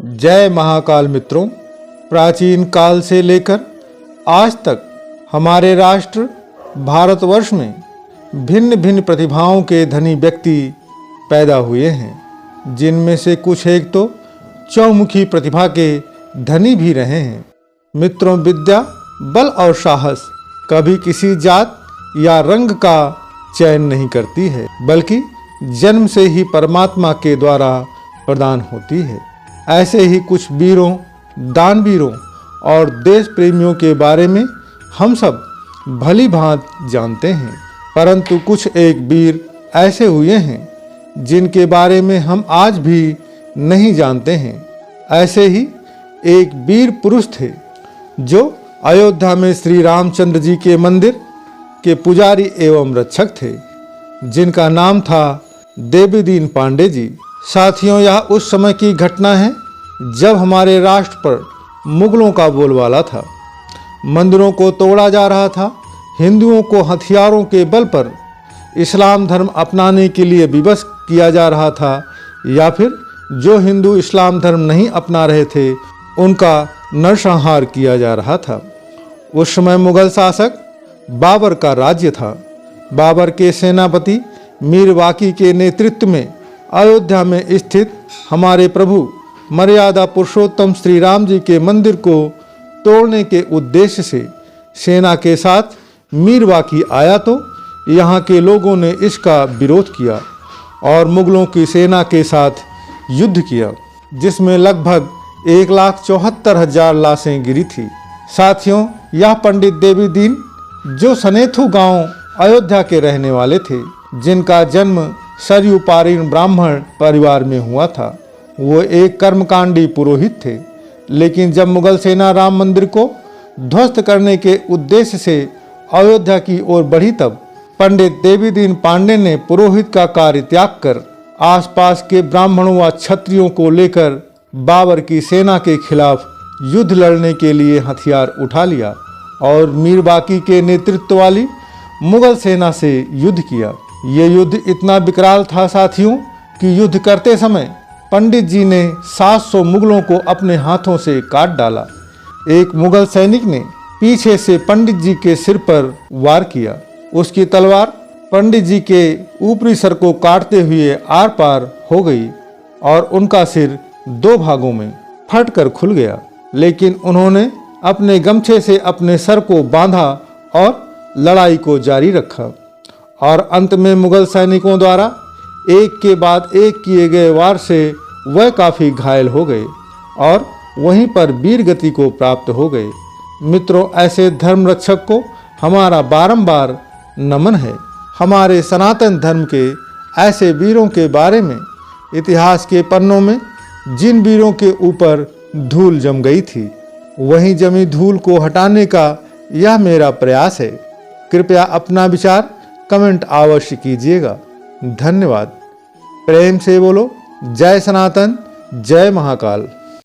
जय महाकाल मित्रों, प्राचीन काल से लेकर आज तक हमारे राष्ट्र भारतवर्ष में भिन्न भिन्न प्रतिभाओं के धनी व्यक्ति पैदा हुए हैं, जिनमें से कुछ एक तो चौमुखी प्रतिभा के धनी भी रहे हैं। मित्रों, विद्या, बल और साहस कभी किसी जात या रंग का चयन नहीं करती है, बल्कि जन्म से ही परमात्मा के द्वारा प्रदान होती है। ऐसे ही कुछ वीरों, दानवीरों और देश प्रेमियों के बारे में हम सब भली भांति जानते हैं, परंतु कुछ एक वीर ऐसे हुए हैं जिनके बारे में हम आज भी नहीं जानते हैं। ऐसे ही एक वीर पुरुष थे जो अयोध्या में श्री रामचंद्र जी के मंदिर के पुजारी एवं रक्षक थे, जिनका नाम था देवीदीन पांडे जी। साथियों, यह उस समय की घटना है जब हमारे राष्ट्र पर मुगलों का बोलबाला था। मंदिरों को तोड़ा जा रहा था, हिंदुओं को हथियारों के बल पर इस्लाम धर्म अपनाने के लिए विवश किया जा रहा था, या फिर जो हिंदू इस्लाम धर्म नहीं अपना रहे थे उनका नरसंहार किया जा रहा था। उस समय मुगल शासक बाबर का राज्य था। बाबर के सेनापति मीर बाकी के नेतृत्व में अयोध्या में स्थित हमारे प्रभु मर्यादा पुरुषोत्तम श्री राम जी के मंदिर को तोड़ने के उद्देश्य से सेना के साथ मीर बाकी आया, तो यहाँ के लोगों ने इसका विरोध किया और मुगलों की सेना के साथ युद्ध किया, जिसमें लगभग 1,74,000 लाशें गिरी थी। साथियों, यह पंडित देवीदीन जो सनेथु गांव अयोध्या के रहने वाले थे, जिनका जन्म सरयू पारीण ब्राह्मण परिवार में हुआ था, वो एक कर्मकांडी पुरोहित थे। लेकिन जब मुगल सेना राम मंदिर को ध्वस्त करने के उद्देश्य से अयोध्या की ओर बढ़ी, तब पंडित देवीदीन पांडे ने पुरोहित का कार्य त्याग कर आसपास के ब्राह्मणों व क्षत्रियों को लेकर बाबर की सेना के खिलाफ युद्ध लड़ने के लिए हथियार उठा लिया और मीर बाकी के नेतृत्व वाली मुगल सेना से युद्ध किया। ये युद्ध इतना विकराल था साथियों कि युद्ध करते समय पंडित जी ने 700 मुगलों को अपने हाथों से काट डाला। एक मुगल सैनिक ने पीछे से पंडित जी के सिर पर वार किया। उसकी तलवार पंडित जी के ऊपरी सर को काटते हुए आर पार हो गई और उनका सिर 2 भागों में फटकर खुल गया। लेकिन उन्होंने अपने गमछे से अपने सर को बांधा और लड़ाई को जारी रखा और अंत में मुगल सैनिकों द्वारा एक के बाद एक किए गए वार से वह काफ़ी घायल हो गए और वहीं पर वीर गति को प्राप्त हो गए। मित्रों, ऐसे धर्म रक्षक को हमारा बारंबार नमन है। हमारे सनातन धर्म के ऐसे वीरों के बारे में इतिहास के पन्नों में जिन वीरों के ऊपर धूल जम गई थी, वहीं जमी धूल को हटाने का यह मेरा प्रयास है। कृपया अपना विचार कमेंट अवश्य कीजिएगा। धन्यवाद। प्रेम से बोलो जय सनातन, जय महाकाल।